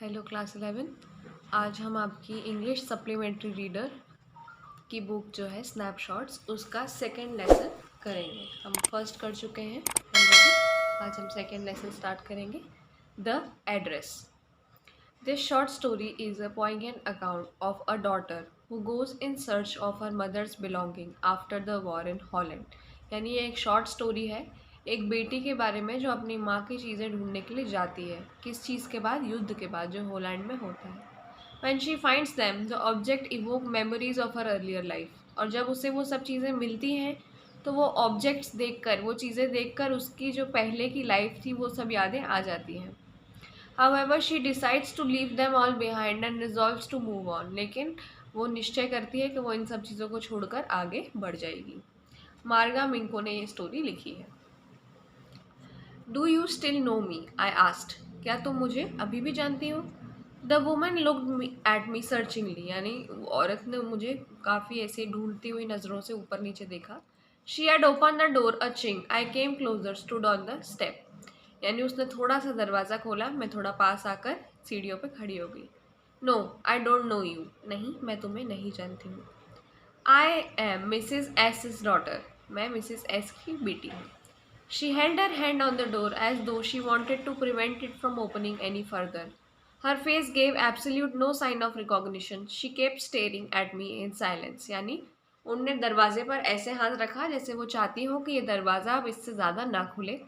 Hello class 11। आज हम आपकी इंग्लिश सप्लीमेंट्री रीडर की बुक जो है स्नैपशॉट्स उसका सेकंड लेसन करेंगे। हम फर्स्ट कर चुके हैं ऑलरेडी। आज हम सेकंड लेसन स्टार्ट करेंगे। The address. This short story is a poignant account of a daughter who goes in search of her mother's belonging after the war in Holland। यानी ये एक शॉर्ट स्टोरी है एक बेटी के बारे में जो अपनी माँ की चीज़ें ढूंढने के लिए जाती है। किस चीज़ के बाद? युद्ध के बाद, जो होलैंड में होता है। When she finds them, the object evoke memories of her earlier life। और जब उसे वो सब चीज़ें मिलती हैं तो वो ऑब्जेक्ट्स देखकर, वो चीज़ें देखकर उसकी जो पहले की लाइफ थी वो सब यादें आ जाती हैं। However, she decides to leave them all behind and resolves to move on। लेकिन वो निश्चय करती है कि वो इन सब चीज़ों को छोड़कर आगे बढ़ जाएगी। मार्गा मिंको ने ये स्टोरी लिखी है। Do you still know me? I asked. क्या तुम मुझे अभी भी जानती हो? The woman looked at me searchingly. यानी औरत ने मुझे काफ़ी ऐसे ढूंढती हुई नज़रों से ऊपर नीचे देखा। She had open the door a chink. I came closer, stood on the step. यानी उसने थोड़ा सा दरवाज़ा खोला, मैं थोड़ा पास आकर सीढ़ियों पे खड़ी हो गई। No, I don't know you. नहीं, मैं तुम्हें नहीं जानती हूँ। I am Mrs S daughter. मैं मिसिज एस की बेटी हूँ। She held her hand on the door as though she wanted to prevent it from opening any further. Her face gave absolute no sign of recognition. She kept staring at me in silence। यानी उनने दरवाजे पर ऐसे हाथ रखा जैसे वो चाहती हो कि ये दरवाज़ा अब इससे ज़्यादा ना खुले।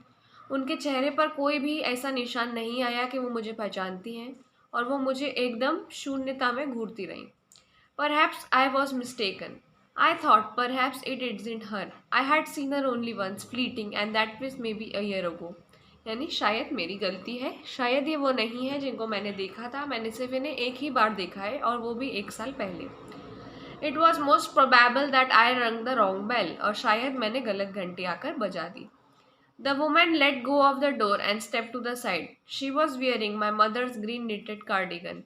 उनके चेहरे पर कोई भी ऐसा निशान नहीं आया कि वो मुझे पहचानती हैं, और वो मुझे एकदम शून्यता में घूरती रहीं। Perhaps I was mistaken. I thought perhaps it isn't her. I had seen her only once, fleeting, and that was maybe a year ago। यानी शायद मेरी गलती है, शायद ये वो नहीं है जिनको मैंने देखा था। मैंने सिर्फ इन्हें एक ही बार देखा है, और वो भी 1 साल पहले। It was most probable that I rang the wrong bell। और शायद मैंने गलत घंटी आकर बजा दी। The woman let go of the door and stepped to the side। She was wearing my mother's green knitted cardigan।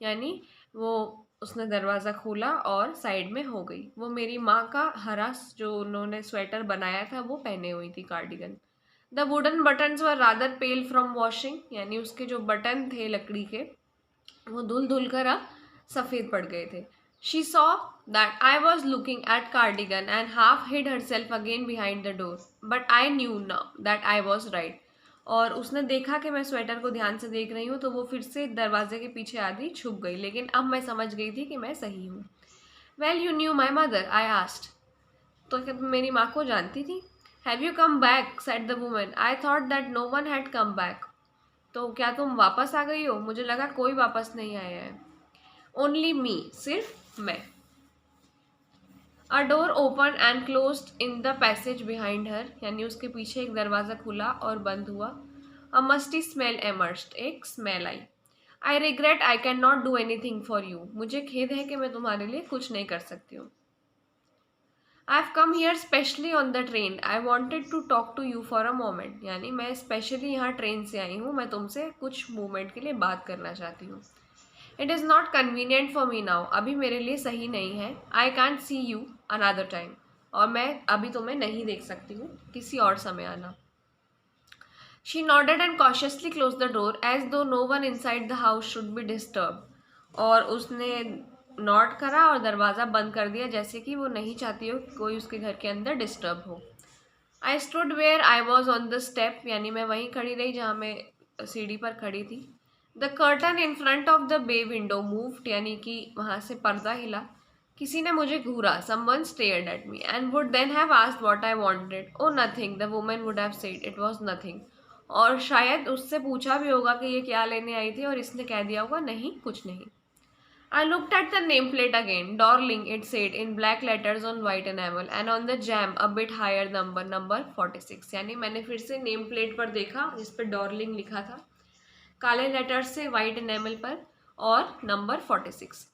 यानी वो उसने दरवाज़ा खोला और साइड में हो गई। वो मेरी माँ का हरा जो उन्होंने स्वेटर बनाया था वो पहने हुई थी, cardigan. The wooden buttons were rather pale from washing. यानी उसके जो बटन थे लकड़ी के, वो धुल धुल कर अब सफ़ेद पड़ गए थे। She saw that I was looking at cardigan and half hid herself again behind the door, but I knew now that I was right. और उसने देखा कि मैं स्वेटर को ध्यान से देख रही हूँ, तो वो फिर से दरवाजे के पीछे आधी छुप गई। लेकिन अब मैं समझ गई थी कि मैं सही हूँ। Well you knew my mother? I asked. तो क्या तुम मेरी माँ को जानती थी? Have you come back? Said the woman. I thought that no one had come back. तो क्या तुम वापस आ गई हो? मुझे लगा कोई वापस नहीं आया है। ओनली मी, सिर्फ मैं। अ door open and closed in the passage behind her. यानी उसके पीछे एक दरवाज़ा खुला और बंद हुआ। अ मस्टी स्मेल एमर्ज्ड। एक smell I. I regret I can not do anything for you. मुझे खेद है कि मैं तुम्हारे लिए कुछ नहीं कर सकती हूँ। I have come here specially on the train. I wanted to talk to you for a moment. यानी मैं स्पेशली यहाँ ट्रेन से आई हूँ, मैं तुमसे कुछ मोमेंट के लिए बात करना चाहती हूँ। It is not convenient for me now. अभी मेरे लिए सही नहीं है। I can't C you another time. और मैं अभी तुम्हें नहीं देख सकती हूँ, किसी और समय आना। She nodded and cautiously close the door as though no one inside the house should be disturb. और उसने नॉट करा और दरवाज़ा बंद कर दिया, जैसे कि वो नहीं चाहती हो कि कोई उसके घर के अंदर डिस्टर्ब हो। I stood where I was on the step. यानी मैं वहीं खड़ी रही जहाँ मैं सीढ़ी पर खड़ी थी। The curtain in front of the bay window moved. यानी कि वहाँ से पर्दा हिला। किसी ने मुझे घूरा। Someone stared at me and would then have asked what I wanted. Oh nothing, the woman would have said. It was nothing. और शायद उससे पूछा भी होगा कि ये क्या लेने आई थी, और इसने कह दिया होगा नहीं, कुछ नहीं। I looked at the nameplate again. Darling, it said in black letters on white enamel, and on the jam a bit higher number 46। यानी मैंने फिर से नेम प्लेट पर देखा जिस पर डॉर्लिंग लिखा था, काले लेटर्स से वाइट एनेमल पर, और number 46।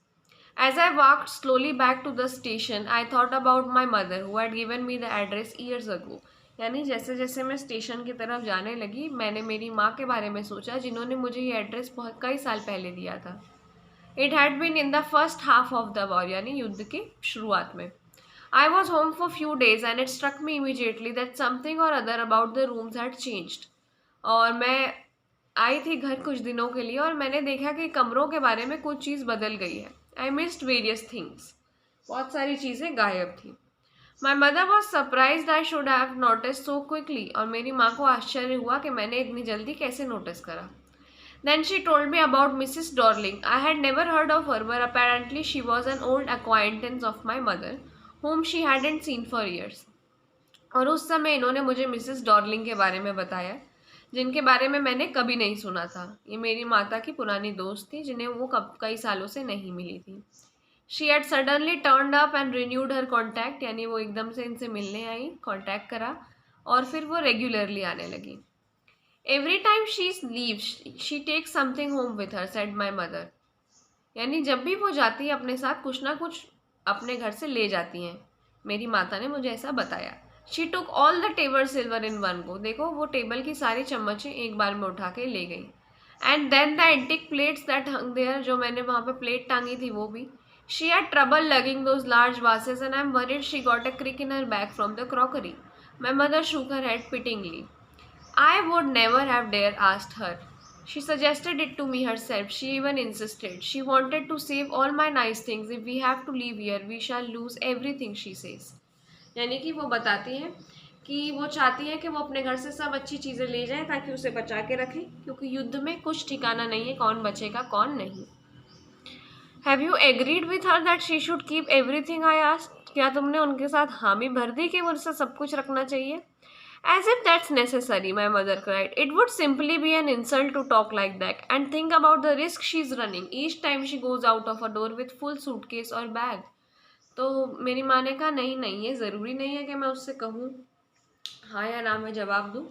As I walked slowly back to the station, I thought about my mother who had given me the address years ago। यानी जैसे जैसे मैं स्टेशन की तरफ जाने लगी, मैंने मेरी माँ के बारे में सोचा जिन्होंने मुझे ये एड्रेस बहुत कई साल पहले दिया था। It had been in the first half of the war. यानी युद्ध की शुरुआत में। I was home for few days and it struck me immediately that something or other about the rooms had changed. और मैं आई थी घर कुछ दिनों के लिए और मैंने देखा कि कमरों के बारे में कुछ चीज़ बदल गई है। आई मिस्ड वेरियस थिंग्स, बहुत सारी चीज़ें गायब थी। My mother was surprise I should have notice so quickly, और मेरी माँ को आश्चर्य हुआ कि मैंने इतनी जल्दी कैसे नोटिस करा। Then she told me about Mrs. Dorling. I had never heard of her, but apparently she was an old acquaintance of my mother, whom she hadn't seen for years. और उस समय इन्होंने मुझे मिसेस डॉर्लिंग के बारे में बताया, जिनके बारे में मैंने कभी नहीं सुना था। ये मेरी माता की पुरानी दोस्त थी, जिन्हें वो कई सालों से नहीं मिली थी। She had suddenly turned up and renewed her contact, यानी वो एकदम से इनसे मिलने आई, कॉन्टैक्ट करा और फिर वो रेगुलरली आने लगी। Every time she leaves she take something home with her, said my mother. यानी जब भी वो जाती है अपने साथ कुछ ना कुछ अपने घर से ले जाती हैं। मेरी माता ने मुझे ऐसा बताया। She took all the table silver in one go, देखो वो टेबल की सारी चम्मचें एक बार में उठा के ले गई। And then the antique plates that hung there, जो मैंने वहाँ पे प्लेट टांगी थी वो भी। She had trouble lugging those large vases and I am worried she got a crick in her back from the crockery. My mother shook her head pityingly. I would never have dared asked her. She suggested it to me herself. She even insisted. She wanted to save all my nice things. If we have to leave here, we shall lose everything, she says. यानी कि वो बताती हैं कि वो चाहती है कि वो अपने घर से सब अच्छी चीज़ें ले जाएं ताकि उसे बचा के रखें, क्योंकि युद्ध में कुछ ठिकाना नहीं है कौन बचेगा कौन नहीं। Have you agreed with her that she should keep everything I asked? क्या तुमने उनके साथ हामी भर दी कि मुझसे सब कुछ रखना चाहिए? As if that's necessary, my mother cried. It would simply be an insult to talk like that. And think about the risk she's running each time she goes out of a door with full suitcase or bag. तो मेरी माँ ने कहा नहीं नहीं, ये ज़रूरी नहीं है कि मैं उससे कहूँ हाँ या ना मैं जवाब दूँ।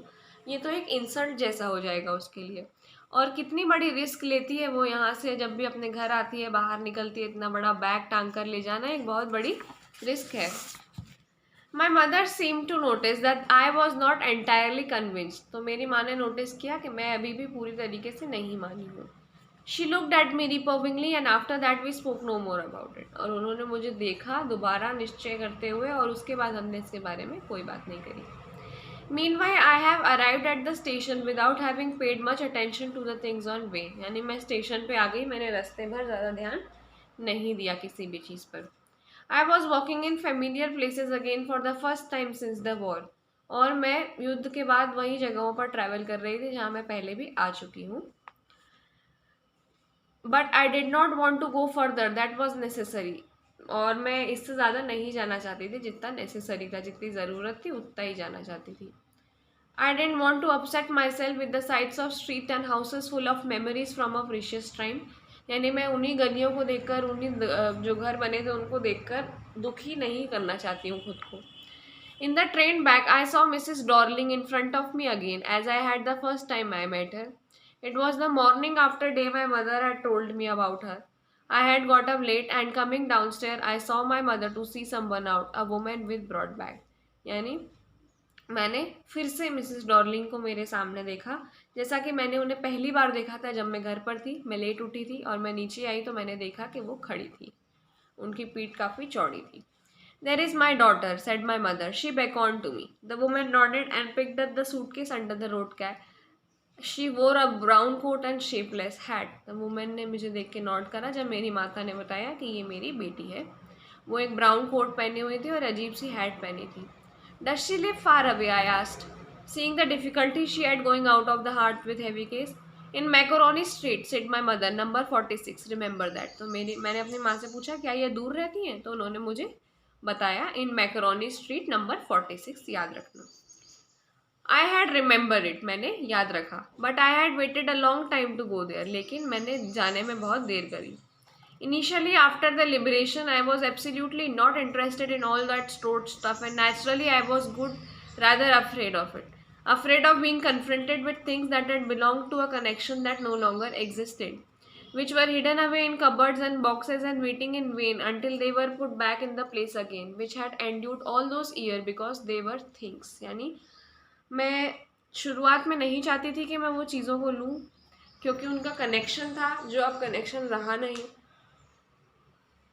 ये तो एक इंसल्ट जैसा हो जाएगा उसके लिए। और कितनी बड़ी रिस्क लेती है वो, यहाँ से जब भी अपने घर आती है बाहर निकलती है, इतना बड़ा बैग टांग कर ले जाना एक बहुत बड़ी रिस्क है। My mother seem to notice that I was not entirely convinced, तो मेरी माँ ने नोटिस किया कि मैं अभी भी पूरी तरीके से नहीं मानी हूँ। She looked at me reprovingly and after that we spoke no more about it, और उन्होंने मुझे देखा दोबारा निश्चय करते हुए, और उसके बाद हमने इसके बारे में कोई बात नहीं करी। Meanwhile, I have arrived at the station without having paid much attention to the things on way. यानी मैं स्टेशन पे आ गई, मैंने रास्ते भर ज़्यादा ध्यान नहीं दिया किसी भी चीज़ पर। I was walking in familiar places again for the first time since the war. और मैं युद्ध के बाद वही जगहों पर ट्रैवल कर रही थी जहाँ मैं पहले भी आ चुकी हूँ। But I did not want to go further. That was necessary. और मैं इससे ज़्यादा नहीं जाना चाहती थी जितना नेसेसरी था, जितनी ज़रूरत थी उतना ही जाना चाहती थी। I didn't want to upset myself with the sights of street and houses full of memories from a precious time. यानी मैं उन्हीं गलियों को देखकर, उन्हीं जो घर बने थे उनको देखकर दुखी नहीं करना चाहती हूँ खुद को। In the train back, I saw Mrs. Dorling in front of me again, as I had the first time I met her. It was the morning after day my mother had told me about her. I had got up late and coming downstairs, I saw my mother to see someone out, a woman with broad bag. यानी मैंने फिर से Mrs Darling को मेरे सामने देखा, जैसा कि मैंने उन्हें पहली बार देखा था जब मैं घर पर थी। मैं लेट उठी थी और मैं नीचे आई तो मैंने देखा कि वो खड़ी थी, उनकी पीठ काफ़ी चौड़ी थी। There is my daughter, said my mother. She beckoned to me. The woman nodded and picked up the suitcase under the road cap. She wore a brown coat and shapeless hat. The woman ने मुझे देख के Nord करा जब मेरी माता ने बताया कि ये मेरी बेटी है। वो एक ब्राउन कोट पहनी हुई थी और अजीब सी हैट पहनी थी। Does she live far away? I asked, seeing the difficulty she had going out of the heart with heavy case. In Macaroni Street, said my mother, number 46. Remember that. तो मैंने अपनी माँ से पूछा क्या ये दूर रहती हैं, तो उन्होंने मुझे बताया इन मैकरोनी स्ट्रीट नंबर 46, याद रखना। आई हैड रिमेंबर इट, मैंने याद रखा। But I had waited a long time to go there, लेकिन मैंने जाने में बहुत देर करी। Initially, after the liberation, I was absolutely not interested in all that stored stuff, and naturally, I was rather afraid of it. Afraid of being confronted with things that had belonged to a connection that no longer existed, which were hidden away in cupboards and boxes and waiting in vain until they were put back in the place again, which had endured all those years because they were things. यानी मैं शुरुआत में नहीं चाहती थी कि मैं वो चीज़ों को लूँ, क्योंकि उनका कनेक्शन था जो अब कनेक्शन रहा नहीं।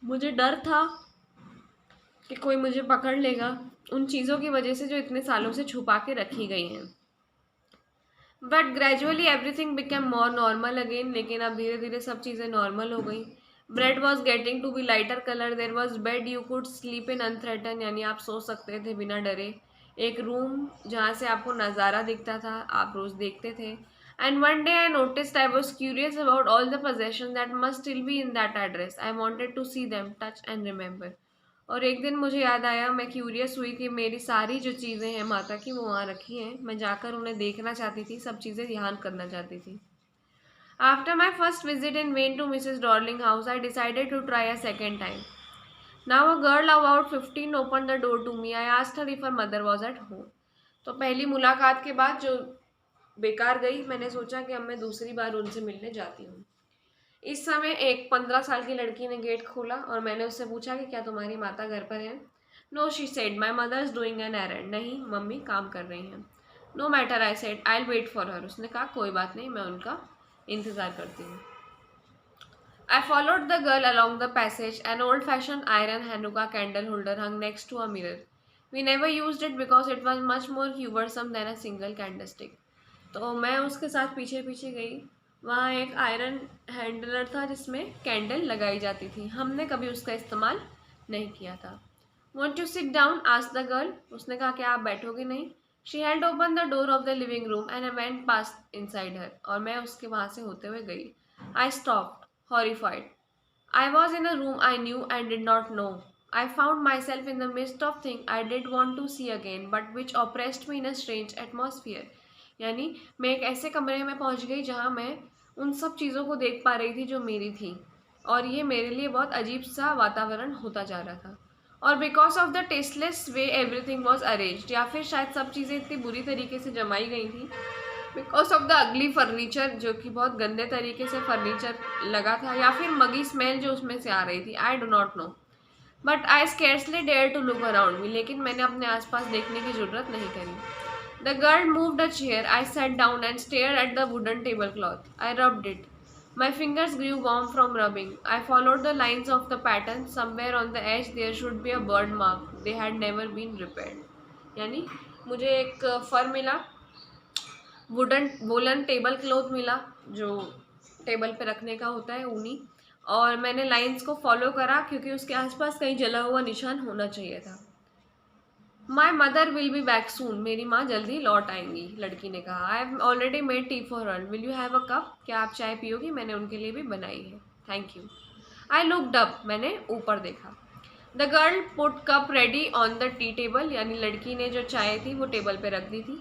मुझे डर था कि कोई मुझे पकड़ लेगा उन चीज़ों की वजह से जो इतने सालों से छुपा के रखी गई हैं। But gradually everything became more normal again, लेकिन अब धीरे धीरे सब चीज़ें नॉर्मल हो गई. Bread was getting to be lighter colour, there was bed you could sleep in unthreatened, यानी आप सो सकते थे बिना डरे. एक रूम जहाँ से आपको नज़ारा दिखता था, आप रोज़ देखते थे. And one day I noticed I was curious about all the possession that must still be in that address. I wanted to see them, touch and remember. और एक दिन मुझे याद आया, मैं क्यूरियस हुई कि मेरी सारी जो चीज़ें हैं माता की वो वहाँ रखी हैं. मैं जाकर उन्हें देखना चाहती थी, सब चीज़ें ध्यान करना चाहती थी. After my first visit in vain to Mrs Dorling house, I decided to try a second time. Now a girl about 15 open the door to me. I asked her if her mother was at home. तो पहली मुलाकात के बाद जो बेकार गई, मैंने सोचा कि अब मैं दूसरी बार उनसे मिलने जाती हूँ. इस समय एक 15 साल की लड़की ने गेट खोला और मैंने उससे पूछा कि क्या तुम्हारी माता घर पर है. No, she said, my mother is doing an errand. नहीं, मम्मी काम कर रही हैं. No matter, I said, I will wait for her. उसने कहा कोई बात नहीं, मैं उनका इंतज़ार करती हूँ. I followed the girl along the passage. An old-fashioned iron Hanukkah candle holder hung next to a mirror. We never used it because it was much more cumbersome than a single candlestick. तो मैं उसके साथ पीछे पीछे गई. वहाँ एक iron handler था जिसमें कैंडल लगाई जाती थी. हमने कभी उसका इस्तेमाल नहीं किया था. Want to sit down? asked the girl. उसने कहा क्या आप बैठोगे नहीं. She held open the door of the living room and I went past inside her. और मैं उसके वहाँ से होते हुए गई. I stopped, horrified. I was in a room I knew and did not know. I found myself in the midst of things I did want to see again, but which oppressed me in a strange atmosphere. यानी मैं एक ऐसे कमरे में पहुंच गई जहां मैं उन सब चीज़ों को देख पा रही थी जो मेरी थी, और ये मेरे लिए बहुत अजीब सा वातावरण होता जा रहा था. और because of the tasteless way everything was arranged, या फिर शायद सब चीज़ें इतनी बुरी तरीके से जमाई गई थी. Because of the ugly furniture, जो कि बहुत गंदे तरीके से फर्नीचर लगा था, या फिर मगी स्मेल जो उसमें से आ रही थी. I do not know, but I scarcely dare to look around me. लेकिन मैंने अपने आसपास देखने की जरूरत नहीं करी. The girl moved a chair. I sat down and stare at the wooden tablecloth. I rubbed it. My fingers grew warm from rubbing. I followed the lines of the pattern. Somewhere on the edge there should be a burn mark. They had never been repaired. यानी मुझे एक फर मिला, woollen table cloth मिला जो table पे रखने का होता है, ऊनी. और मैंने लाइंस को फॉलो करा क्योंकि उसके आसपास कहीं जला हुआ निशान होना चाहिए था. My mother will be back soon. मेरी माँ जल्दी लौट आएंगी, लड़की ने कहा. I have already made tea for her. Will you have a cup? क्या आप चाय पियोगी? मैंने उनके लिए भी बनाई है. Thank you. I looked up. मैंने ऊपर देखा. The girl put cup ready on the tea table. यानी लड़की ने जो चाय थी वो टेबल पे रख दी थी.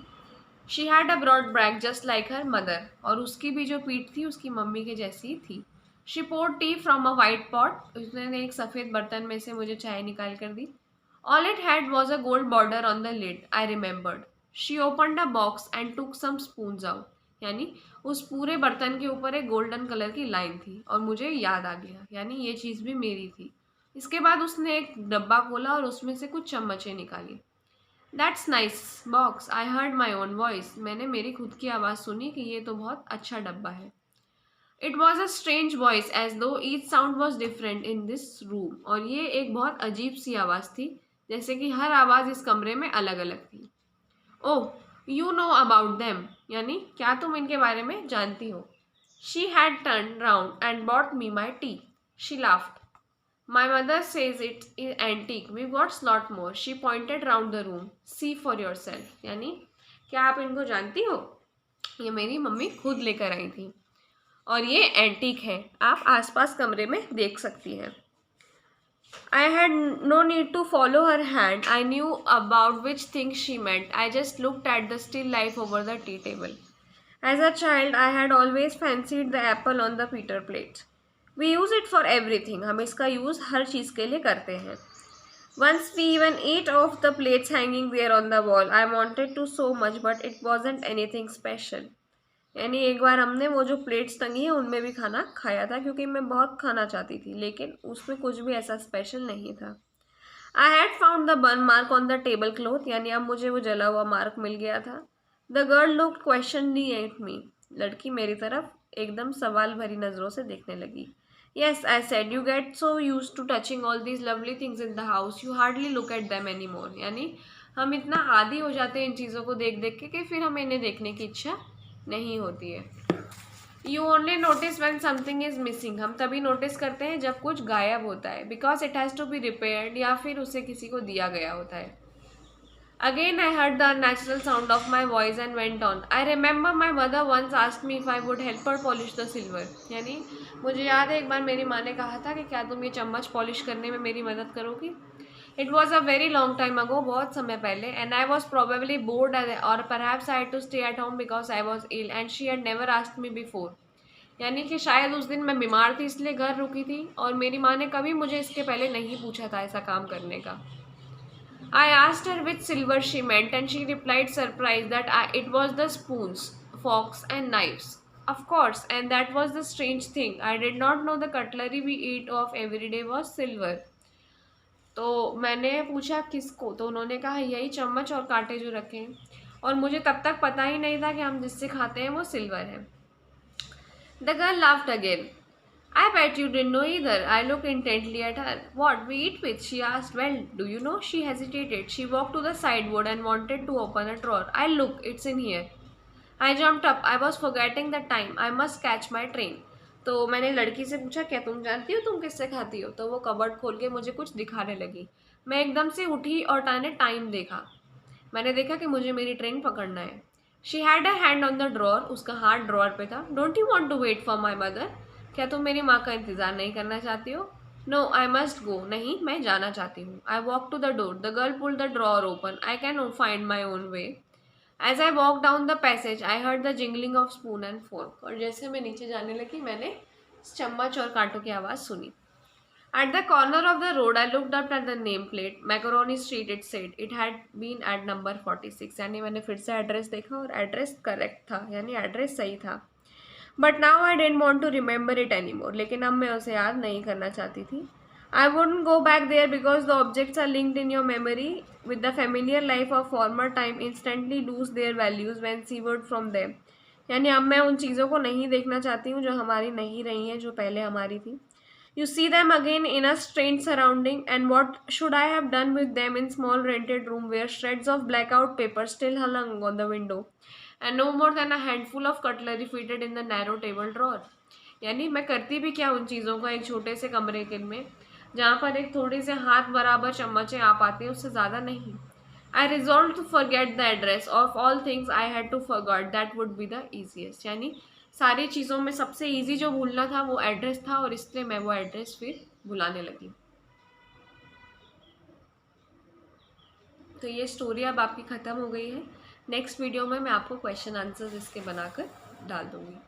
She had a broad back just like her mother. और उसकी भी जो पीठ थी उसकी मम्मी के जैसी थी. She poured tea from a white pot. उसने एक सफ़ेद बर्तन में से मुझे चाय निकाल कर दी. All it had was a gold border on the lid, I remembered. She opened a box and took some spoons out. यानी उस पूरे बर्तन के ऊपर एक गोल्डन कलर की लाइन थी और मुझे याद आ गया, यानी ये चीज़ भी मेरी थी. इसके बाद उसने एक डब्बा खोला और उसमें से कुछ चम्मचें निकाली. That's nice box. I heard my own voice. मैंने मेरी खुद की आवाज़ सुनी कि ये तो बहुत अच्छा डब्बा है. It was a strange voice as though each sound was different in this room. और ये एक बहुत अजीब सी आवाज़ थी, जैसे कि हर आवाज़ इस कमरे में अलग अलग थी. Oh, you know about them. यानी क्या तुम इनके बारे में जानती हो. She had turn round and bought me my tea. She laughed. My mother says it is antique. We got lot more. She pointed round the room. See for yourself. यानी क्या आप इनको जानती हो. ये मेरी मम्मी खुद लेकर आई थी और ये एंटीक है, आप आसपास कमरे में देख सकती हैं. I had no need to follow her hand. I knew about which things she meant. I just looked at the still life over the tea table. As a child, I had always fancied the apple on the Peter plate. We use it for everything. हम इसका use हर चीज़ के लिए करते हैं. Once we even ate off the plates hanging there on the wall. I wanted to so much, but it wasn't anything special. यानी एक बार हमने वो जो प्लेट्स टंगी है उनमें भी खाना खाया था क्योंकि मैं बहुत खाना चाहती थी, लेकिन उसमें कुछ भी ऐसा स्पेशल नहीं था. I had found the burn mark on the table cloth. यानी अब मुझे वो जला हुआ मार्क मिल गया था. The girl looked questioningly at me. लड़की मेरी तरफ एकदम सवाल भरी नज़रों से देखने लगी. Yes, I said, you get so use to touching all these lovely things in the house, you hardly look at them any more. यानी हम इतना आदी हो जाते हैं इन चीज़ों को देख देख के कि फिर हमें इन्हें देखने की इच्छा नहीं होती है। You only notice when something is missing, हम तभी नोटिस करते हैं जब कुछ गायब होता है, because it has to be repaired, या फिर उसे किसी को दिया गया होता है। Again I heard the natural sound of my voice and went on. I remember my mother once asked me if I would help her polish the silver. यानी मुझे याद है एक बार मेरी माँ ने कहा था कि क्या तुम ये चम्मच पॉलिश करने में मेरी मदद करोगी। It was a very long time ago, बहुत समय पहले, and I was probably bored or perhaps I had to stay at home because I was ill and she had never asked me before. यानी कि शायद उस दिन मैं बीमार थी इसलिए घर रुकी थी और मेरी माँ ने कभी मुझे इसके पहले नहीं पूछा था ऐसा काम करने का। I asked her which silver she meant and she replied surprised that it was the spoons, forks and knives. Of course, and that was the strange thing. I did not know the cutlery we eat of every day was silver. तो मैंने पूछा किसको, तो उन्होंने कहा यही चम्मच और कांटे जो रखे हैं, और मुझे तब तक पता ही नहीं था कि हम जिससे खाते हैं वो सिल्वर है। The girl laughed again. I bet you didn't know either. I looked intently at her. What we eat with? She asked. Well, do you know? She hesitated. She walked to the sideboard and wanted to open a drawer. I look, it's in here. I jumped up. I was forgetting the time. I must catch my train. तो मैंने लड़की से पूछा क्या तुम जानती हो तुम किससे खाती हो, तो वो कबर्ड खोल के मुझे कुछ दिखाने लगी। मैं एकदम से उठी और मैंने टाइम देखा। मैंने देखा कि मुझे मेरी ट्रेन पकड़ना है। She had a hand on the drawer, उसका हाथ ड्रॉर पे था। Don't you want to wait for my mother, क्या तुम मेरी माँ का इंतज़ार नहीं करना चाहती हो? नो आई मस्ट गो, नहीं मैं जाना चाहती हूँ। I walk to the door, the girl pulled the drawer open, I can find my own way. As I walk down the passage I heard the jingling of spoon and fork, और जैसे मैं नीचे जाने लगी मैंने चम्मच और कांटों की आवाज़ सुनी। At the corner of the road, I looked up at the nameplate. Macaroni Street, it said. It had been at number 46. यानी मैंने फिर से एड्रेस देखा और एड्रेस करेक्ट था, यानी एड्रेस सही था। But now I didn't want to remember it anymore. लेकिन अब मैं उसे याद नहीं करना चाहती थी। I wouldn't go back there because the objects are linked in your memory with the familiar life of former time instantly lose their values when severed from them. यानी अब मैं उन चीज़ों को नहीं देखना चाहती हूँ जो हमारी नहीं रही हैं, जो पहले हमारी थी। You see them again in a strange surrounding, and what should I have done with them in small rented room where shreds of blackout paper still hung on the window, and no more than a handful of cutlery fitted in the narrow table drawer. यानी मैं करती भी क्या उन चीज़ों का एक छोटे से कमरे के में जहाँ पर एक थोड़ी से हाथ बराबर चम्मचें आ पाती हैं, उससे ज़्यादा नहीं। I resolved to forget the address. Of all things I had to forget, that would be the easiest. यानी सारी चीज़ों में सबसे ईजी जो भूलना था वो एड्रेस था, और इसलिए मैं वो एड्रेस फिर भुलाने लगी। तो ये स्टोरी अब आपकी ख़त्म हो गई है। नेक्स्ट वीडियो में मैं आपको क्वेश्चन आंसर्स इसके बनाकर डाल दूँगी।